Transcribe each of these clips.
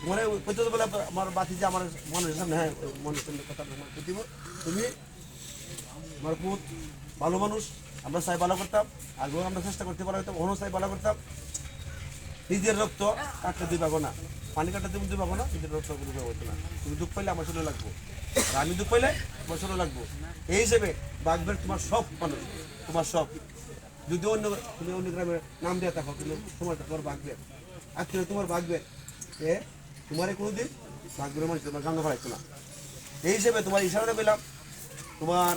তোমার কইতে বলে আমার বাতি যে আমার মনের সামনে, হ্যাঁ মনের সামনে কথা তোমার দিব। তুমি আমার বহুত ভালো মানুষ, আমরা চাই ভালো করতাম, আগেও আমরা চেষ্টা করতে ভালো করতাম, ওখানেও চাই ভালো করতাম। নিজের রক্ত কাটতে দিই পাবো না, পানি কাটতে তুমি দিই পাবো না, নিজের রক্ত কোনো হতো না। তুমি দুঃখ পাইলে আমার শরীরে লাগবো, আর আমি দুঃখ পাইলে তোমার শরীরে লাগবো। এই হিসেবে বাঘবের তোমার সব মানুষ, তোমার সব, যদি অন্য তুমি অন্য গ্রামের নাম দিয়ে থাকো, কিন্তু তোমার বাঘবের আজকে তোমার বাঘবের এ তোমার কোনোদিন বাঘবের মানুষ তোমার গাঙ্গা ফাড়াইতো না। এই হিসেবে তোমার ইশারা পেলাম, তোমার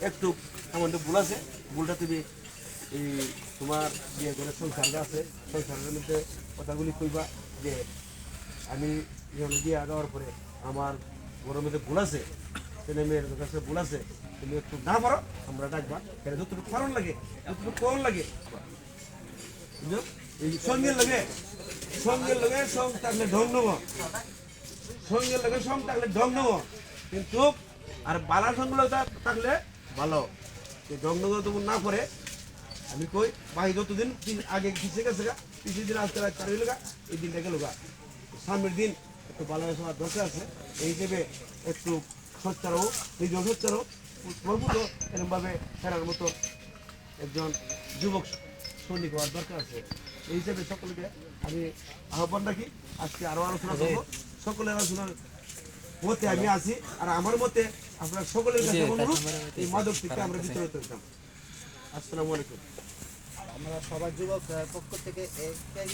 একটু সামান্য ভুল আছে, ভুলটা তুমি এই তোমার যে ঘরে সংসারটা আছে সংসারের মধ্যে কথাগুলি কইবা যে আমি এখানে দিয়ে দেওয়ার পরে আমার ঘরের মধ্যে ভুল আছে, ছেলে মেয়ের কাছে ভুল আছে, তুমি একটু না পারো আমরা ডাকবা, এটা যতটুকু কারণ লাগে যতটুকু কম লাগে। বুঝলো? এই সঙ্গের লগে সং থাকলে ঢং নেব, সঙ্গের লগে সং থাকলে ঢং নেব, কিন্তু আর বালা সঙ্গগুলো থাকলে ভালো। ঢং নেব তো না করে আমি কই ভাই যতদিন আগে পিছিয়ে গেছে গা, পিছিয়ে দিন আসতে চার হইল গা, এই দিনটা গেল গা, সামনের দিন একটু ভালোভাবে সবার দরকার আছে। এই হিসেবে একটু সোচ্চার হোক, নিজেও সোচ্চার হোক, প্রভূত এরকমভাবে ফেরার মতো একজন যুবক সৈনিক হওয়ার দরকার আছে। এই হিসেবে সকলকে আমি আহ্বান রাখি, আজকে আরও আলোচনা করবো। সকলের আলোচনার মতে আমি আছি, আর আমার মতে আপনার সকলের কাছে অনুরোধ এই মাদক থেকে আমরা বিতরিত করতাম। আসসালামু আলাইকুম। আমরা সবার যুবক পক্ষ থেকে একটাই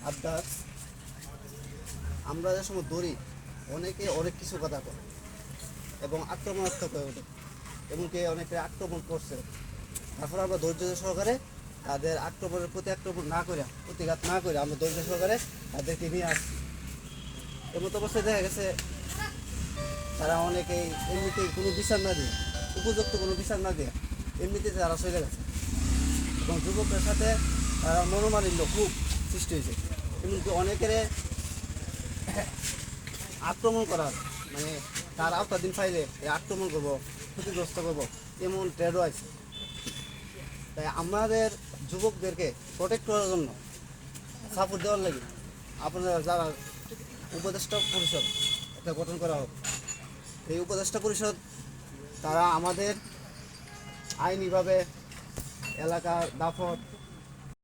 আবদার, আমরা যে সময় দৌড়ি অনেকে অনেক কিছু কথা কয় এবং আক্রমণাত্মক হয়ে ওঠে, এমনকি অনেকে আক্রমণ করছে। তারপর আমরা ধৈর্য সহকারে তাদের আক্রমণের প্রতি আক্রমণ না করে, প্রতিঘাত না করে আমরা ধৈর্য সহকারে তাদেরকে নিয়ে আসছি। এমতো অবস্থায় দেখা গেছে তারা অনেকেই এমনিতেই কোনো বিচার না দিয়ে, উপযুক্ত কোনো বিচার না দিয়ে এমনিতে তারা চলে গেছে এবং যুবকের সাথে মনোমালিন্য খুব সৃষ্টি হয়েছে। এমনকি অনেকের আক্রমণ করার মানে তার আওতাধীন ফাইলে আক্রমণ করবো, ক্ষতিগ্রস্ত করবো, এমন ট্রেডও আছে। তাই আমাদের যুবকদেরকে প্রোটেক্ট করার জন্য, সাপোর্ট দেওয়ার লাগে আপনারা যারা উপদেষ্টা পরিষদ একটা গঠন করা হোক। এই উপদেষ্টা পরিষদ তারা আমাদের আইনিভাবে এলাকার দাফট